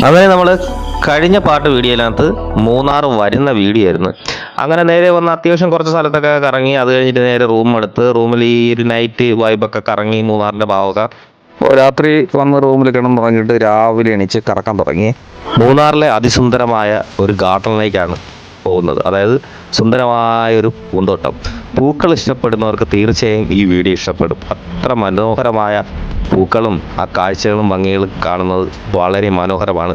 അങ്ങനെ നമ്മൾ കഴിഞ്ഞ പാട്ട് വീഡിയോയിനകത്ത് മൂന്നാർ വരുന്ന വീഡിയോ ആയിരുന്നു. അങ്ങനെ നേരെ വന്ന് അത്യാവശ്യം കുറച്ച് സ്ഥലത്തൊക്കെ കറങ്ങി, അത് കഴിഞ്ഞിട്ട് നേരെ റൂം എടുത്ത് റൂമിൽ ഈ ഒരു നൈറ്റ് വൈബൊക്കെ കറങ്ങി മൂന്നാറിൻ്റെ ഭാഗമൊക്കെ രാത്രി വന്ന് റൂമിൽ കിടന്നുറങ്ങിയിട്ട് രാവിലെ എണീച്ച് കറക്കാൻ തുടങ്ങി. മൂന്നാറിലെ അതിസുന്ദരമായ ഒരു ഗാർഡനിലേക്കാണ് പോകുന്നത്. അതായത് സുന്ദരമായ ഒരു പൂന്തോട്ടം. പൂക്കൾ ഇഷ്ടപ്പെടുന്നവർക്ക് തീർച്ചയായും ഈ വീഡിയോ ഇഷ്ടപ്പെടും. അത്ര മനോഹരമായ പൂക്കളും ആ കാഴ്ചകളും ഭംഗികളും കാണുന്നത് വളരെ മനോഹരമാണ്.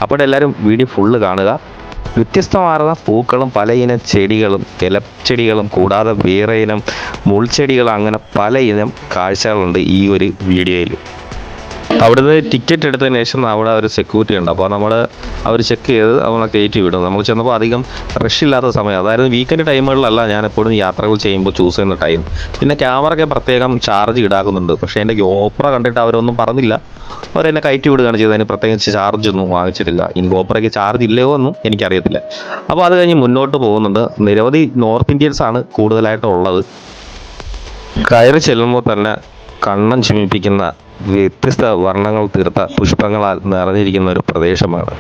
അപ്പോൾ എല്ലാവരും വീഡിയോ ഫുള്ള് കാണുക. വ്യത്യസ്തമാർന്ന പൂക്കളും പല ഇനം ചെടികളും ഇലച്ചെടികളും കൂടാതെ വേറെ ഇനം മുൾച്ചെടികളും അങ്ങനെ പല ഇനം കാഴ്ചകളുണ്ട് ഈ ഒരു വീഡിയോയിൽ. അവിടുന്ന് ടിക്കറ്റ് എടുത്തതിന് ശേഷം അവിടെ ഒരു സെക്യൂരിറ്റി ഉണ്ട്. അപ്പോൾ അവർ ചെക്ക് ചെയ്ത് നമ്മളെ കയറ്റി വിടും. നമ്മൾ ചെന്നപ്പോൾ അധികം റഷ് ഇല്ലാത്ത സമയം, അതായത് വീക്കെൻഡ് ടൈമുകളിലല്ല ഞാൻ എപ്പോഴും യാത്രകൾ ചെയ്യുമ്പോൾ ചൂസ് ചെയ്യുന്ന ടൈം. പിന്നെ ക്യാമറയ്ക്ക് പ്രത്യേകം ചാർജ് ഈടാക്കുന്നുണ്ട്. പക്ഷേ എൻ്റെ ഗോപ്ര കണ്ടിട്ട് അവരൊന്നും പറഞ്ഞില്ല. അവരെന്നെ കയറ്റി വിടുകയാണ് ചെയ്തത്. അതിന് പ്രത്യേകിച്ച് ചാർജ് ഒന്നും വാങ്ങിച്ചിട്ടില്ല. ഇനി ഗോപ്രയ്ക്ക് ചാർജ് ഇല്ലയോ എന്നും എനിക്കറിയത്തില്ല. അപ്പോൾ അത് കഴിഞ്ഞ് മുന്നോട്ട് പോകുന്നുണ്ട്. നിരവധി നോർത്ത് ഇന്ത്യൻസ് ആണ് കൂടുതലായിട്ടും ഉള്ളത്. കയറി ചെല്ലുമ്പോൾ തന്നെ കണ്ണൻ ചിമ്മിപ്പിക്കുന്ന വ്യത്യസ്ത വർണ്ണങ്ങൾ തീർത്ത പുഷ്പങ്ങളാൽ നിറഞ്ഞിരിക്കുന്ന ഒരു പ്രദേശമാണ്.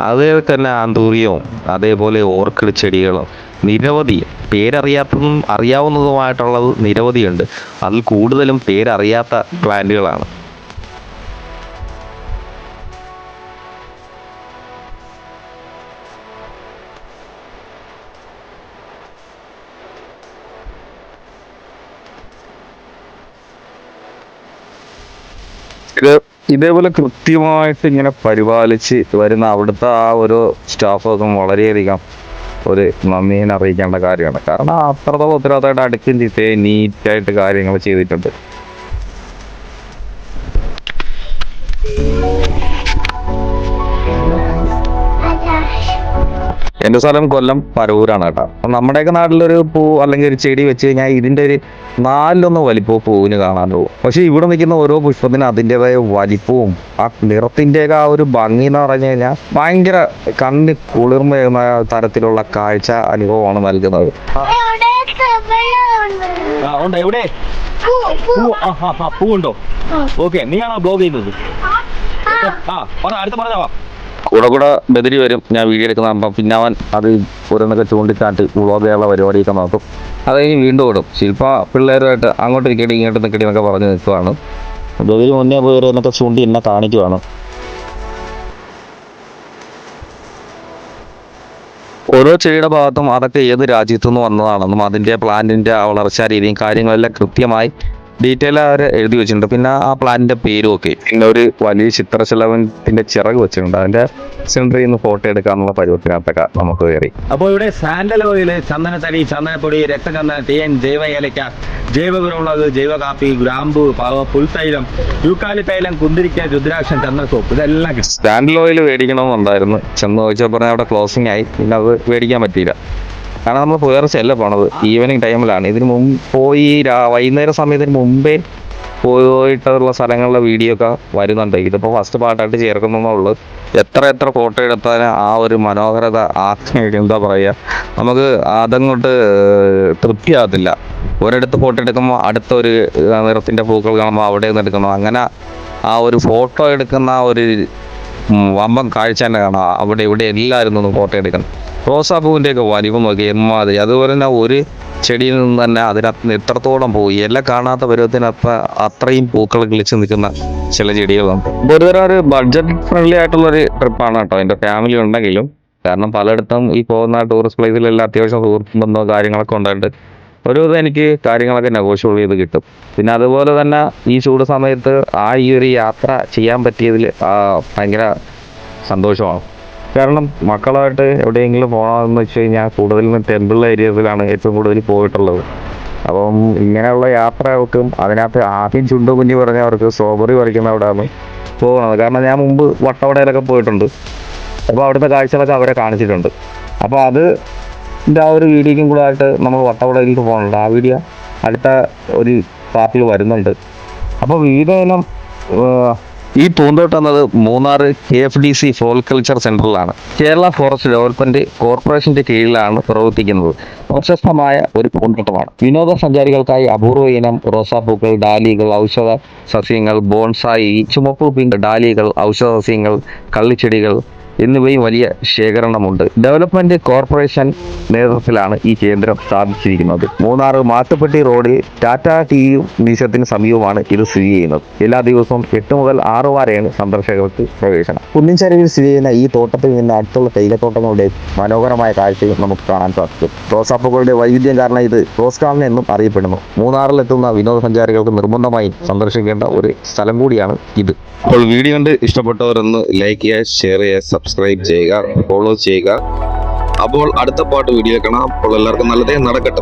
അതേപോലെ തന്നെ ആന്തൂറിയവും അതേപോലെ ഓർക്കിഡ് ചെടികളും നിരവധി പേരറിയാത്തതും അറിയാവുന്നതുമായിട്ടുള്ളത് നിരവധിയുണ്ട്. അതിൽ കൂടുതലും പേരറിയാത്ത പ്ലാന്റുകളാണ്. ഇത് ഇതേപോലെ കൃത്യമായിട്ട് ഇങ്ങനെ പരിപാലിച്ച് വരുന്ന അവിടുത്തെ ആ ഒരു സ്റ്റാഫൊക്കെ വളരെയധികം ഒരു നന്ദിയെ അറിയിക്കേണ്ട കാര്യമാണ്. കാരണം അത്രത്തോളം ഉത്തരവാദിത്തമായിട്ട് അടുക്കും ചിട്ടയും നീറ്റായിട്ട് കാര്യങ്ങൾ ചെയ്തിട്ടുണ്ട്. എൻ്റെ സ്ഥലം കൊല്ലം പരവൂരാണ് കേട്ടോ. നമ്മുടെയൊക്കെ നാട്ടിലൊരു പൂ അല്ലെങ്കിൽ ഒരു ചെടി വെച്ച് കഴിഞ്ഞാൽ ഇതിൻ്റെ ഒരു 4 വലിപ്പവും പൂവിന് കാണാൻ പോകും. പക്ഷെ ഇവിടെ നിൽക്കുന്ന ഓരോ പുഷ്പത്തിനും അതിൻ്റെതായ വലിപ്പവും ആ നിറത്തിൻ്റെയൊക്കെ ആ ഒരു ഭംഗി എന്ന് പറഞ്ഞു കഴിഞ്ഞാൽ ഭയങ്കര കണ്ണ് കുളിർമയുന്ന തരത്തിലുള്ള കാഴ്ച അനുഭവമാണ് നൽകുന്നത്. എവിടെ പൂവുണ്ടോ? ഓക്കെ, നീയാണോ ബ്ലോഗ് ചെയ്യുന്നത്? അടുത്ത പറഞ്ഞോ. കൂടെ ബദരി വരും ഞാൻ വീഡിയോ എടുക്കുന്നതാകുമ്പോൾ. പിന്നെ അവൻ അത് ഓരോന്നൊക്കെ ചൂണ്ടിക്കാട്ട് വ്ളോഗുള്ള പരിപാടിയൊക്കെ നോക്കും. അത് കഴിഞ്ഞ് വീണ്ടും ഓടും. ശില്പ പിള്ളേരുമായിട്ട് അങ്ങോട്ട് നിൽക്കടി ഇങ്ങോട്ട് നിൽക്കടി എന്നൊക്കെ പറഞ്ഞ് നിൽക്കുവാണ്. ബദരി മുന്നേ പോയി ഓരോന്നൊക്കെ ചൂണ്ടി എന്നെ കാണിക്കുവാണ്. ഓരോ ചെടിയുടെ ഭാഗത്തും അതൊക്കെ ഏത് രാജ്യത്തു നിന്ന് വന്നതാണെന്നും അതിൻ്റെ പ്ലാന്റിൻ്റെ വളർച്ചാ രീതിയും കാര്യങ്ങളെല്ലാം കൃത്യമായി ഡീറ്റെയിൽ അവർ എഴുതി വെച്ചിട്ടുണ്ട്. പിന്നെ ആ പ്ലാന്റിന്റെ പേരും ഒക്കെ. പിന്നെ ഒരു വലിയ ചിത്രശലഭത്തിന്റെ ചിറക് വെച്ചിട്ടുണ്ട്. അതിന്റെ സെൻട്രിൽ നിന്ന് ഫോട്ടോ എടുക്കാന്നുള്ള പരുവത്തിനകത്തൊക്കെ നമുക്ക് കയറി. അപ്പോൾ ഇവിടെ സാൻഡൽ ഓയിൽ, ചന്ദനത്തടി, ചന്ദനപ്പൊടി, രക്തചന്ദന, തേൻ, ജൈവ ഏലക്ക, ജൈവ കുരുമുളക്, ജൈവ കാപ്പി, ഗ്രാമ്പു, പുൽത്തൈലം, യൂക്കാലിത്തൈലം, കുന്തിരിക്ക, രുദ്രാക്ഷം, ചന്ദ്രസോപ്പ് ഇതെല്ലാം കിട്ടും. സാൻഡൽ ഓയിൽ മേടിക്കണമെന്നുണ്ടായിരുന്നു. ചെന്ന് ചോദിച്ചാൽ പറഞ്ഞാൽ അവിടെ ക്ലോസിംഗ് ആയി. പിന്നെ അത് മേടിക്കാൻ പറ്റിയില്ല. കാരണം നമ്മൾ പുലർച്ചെയല്ല പോണത്, ഈവനിങ് ടൈമിലാണ്. ഇതിന് മുമ്പ് പോയി വൈകുന്നേരം സമയത്തിന് മുമ്പേ പോയിട്ടുള്ള സ്ഥലങ്ങളിലെ വീഡിയോ ഒക്കെ വരുന്നുണ്ട്. ഇതിപ്പോൾ ഫസ്റ്റ് പാർട്ടായിട്ട് ചേർക്കുന്നുള്ളൂ. എത്ര ഫോട്ടോ എടുത്താൽ ആ ഒരു മനോഹരത എന്താ പറയുക, നമുക്ക് അതങ്ങോട്ട് തൃപ്തിയാകത്തില്ല. ഒരിടത്ത് ഫോട്ടോ എടുക്കുമ്പോൾ അടുത്തൊരു നിറത്തിൻ്റെ പൂക്കൾ കാണുമ്പോൾ അവിടെ നിന്ന് എടുക്കണം. അങ്ങനെ ആ ഒരു ഫോട്ടോ എടുക്കുന്ന ഒരു വമ്പം കാഴ്ച തന്നെ കാണാം. അവിടെ ഇവിടെ എല്ലാവരും നിന്ന് ഫോട്ടോ എടുക്കണം. റോസാപ്പൂവിൻ്റെയൊക്കെ വലിപ്പം നോക്കി എമ്മാതിരി. അതുപോലെ തന്നെ ഒരു ചെടിയിൽ നിന്ന് തന്നെ അതിനകത്ത് എത്രത്തോളം പോയി എല്ലാം കാണാത്ത പരുവത്തിനകത്ത് അത്രയും പൂക്കൾ കിളിച്ച് നിൽക്കുന്ന ചില ചെടികളുണ്ട്. ഒരുതരം ഒരു ബഡ്ജറ്റ് ഫ്രണ്ട്ലി ആയിട്ടുള്ളൊരു ട്രിപ്പാണ് കേട്ടോ. എൻ്റെ ഫാമിലി ഉണ്ടെങ്കിലും. കാരണം പലയിടത്തും ഈ പോകുന്ന ടൂറിസ്റ്റ് പ്ലേസിലെല്ലാം അത്യാവശ്യം സുഹൃത്ത് ബന്ധമോ കാര്യങ്ങളൊക്കെ ഉണ്ടായിട്ട് ഒരു എനിക്ക് കാര്യങ്ങളൊക്കെ നെഗോഷ്യബിൾ ചെയ്ത് കിട്ടും. പിന്നെ അതുപോലെ തന്നെ ഈ ചൂട് സമയത്ത് ഈ ഒരു യാത്ര ചെയ്യാൻ പറ്റിയതിൽ ഭയങ്കര സന്തോഷമാണ്. കാരണം മക്കളായിട്ട് എവിടെയെങ്കിലും പോകണമെന്ന് വെച്ച് കഴിഞ്ഞാൽ കൂടുതലും ടെമ്പിൾ ഏരിയസിലാണ് ഏറ്റവും കൂടുതൽ പോയിട്ടുള്ളത്. അപ്പം ഇങ്ങനെയുള്ള യാത്രകൾക്കും അതിനകത്ത് ആദ്യം ചുണ്ടു കുഞ്ഞി പറഞ്ഞവർക്ക് സ്ട്രോബെറി പറിക്കുന്ന അവിടെയാണ് പോകുന്നത്. കാരണം ഞാൻ മുമ്പ് വട്ടവടയിലൊക്കെ പോയിട്ടുണ്ട്. അപ്പോൾ അവിടുത്തെ കാഴ്ചകളൊക്കെ അവരെ കാണിച്ചിട്ടുണ്ട്. അപ്പോൾ അതിൻ്റെ ആ ഒരു വീഡിയോയ്ക്കും കൂടെ ആയിട്ട് നമ്മൾ വട്ടവടയിലേക്ക് പോകുന്നുണ്ട്. ആ വീഡിയോ അടുത്ത ഒരു പാർട്ടിൽ വരുന്നുണ്ട്. അപ്പോൾ വിവിധ ഇനം ഈ പൂന്തോട്ടം എന്നത് മൂന്നാർ KFDC ഫ്ലോറിക്കൾച്ചർ സെന്ററിലാണ്. കേരള ഫോറസ്റ്റ് ഡെവലപ്മെന്റ് കോർപ്പറേഷന്റെ കീഴിലാണ് പ്രവർത്തിക്കുന്നത്. പ്രശസ്തമായ ഒരു പൂന്തോട്ടമാണ്. വിനോദസഞ്ചാരികൾക്കായി അപൂർവ ഇനം റോസാപ്പൂക്കൾ, ഡാലികൾ, ഔഷധ സസ്യങ്ങൾ, ബോൺസായി, ചുമപ്പ് പിങ്ക് ഡാലികൾ, ഔഷധ സസ്യങ്ങൾ, കള്ളിച്ചെടികൾ എന്നിവയും വലിയ ശേഖരണമുണ്ട്. ഡെവലപ്മെന്റ് കോർപ്പറേഷൻ നേതൃത്വത്തിലാണ് ഈ കേന്ദ്രം സ്ഥാപിച്ചിരിക്കുന്നത്. മൂന്നാർ മാട്ടുപ്പെട്ടി റോഡിൽ ടാറ്റ ടീ മ്യൂസിയത്തിന് സമീപമാണ് ഇത് സ്ഥിതി ചെയ്യുന്നത്. എല്ലാ ദിവസവും 8 മുതൽ 6 വരെയാണ് സന്ദർശകർക്ക് പ്രവേശനം. കുന്നിൻചരിവിൽ സ്ഥിതി ചെയ്യുന്ന ഈ തോട്ടത്തിൽ നിന്ന് അടുത്തുള്ള തേയിലത്തോട്ടങ്ങളുടെ മനോഹരമായ കാഴ്ചയും നമുക്ക് കാണാൻ സാധിക്കും. റോസാപ്പൂക്കളുടെ വൈവിധ്യം കാരണം ഇത് റോസ് ഗാർഡൻ എന്നും അറിയപ്പെടുന്നു. മൂന്നാറിലെത്തുന്ന വിനോദസഞ്ചാരികൾക്ക് നിർബന്ധമായും സന്ദർശിക്കേണ്ട ഒരു സ്ഥലം കൂടിയാണ് ഇത്. അപ്പോൾ വീഡിയോ കണ്ട് ഇഷ്ടപ്പെട്ടവരൊന്ന് ലൈക്ക് ചെയ്യുക, ഷെയർ ചെയ്യുക, സബ്സ്ക്രൈബ് ചെയ്യുക, ഫോളോ ചെയ്യുക. അപ്പോൾ അടുത്ത പാട്ട് വീഡിയോ കാണാം. അപ്പോൾ എല്ലാവർക്കും നല്ലതേ നടക്കട്ടെ.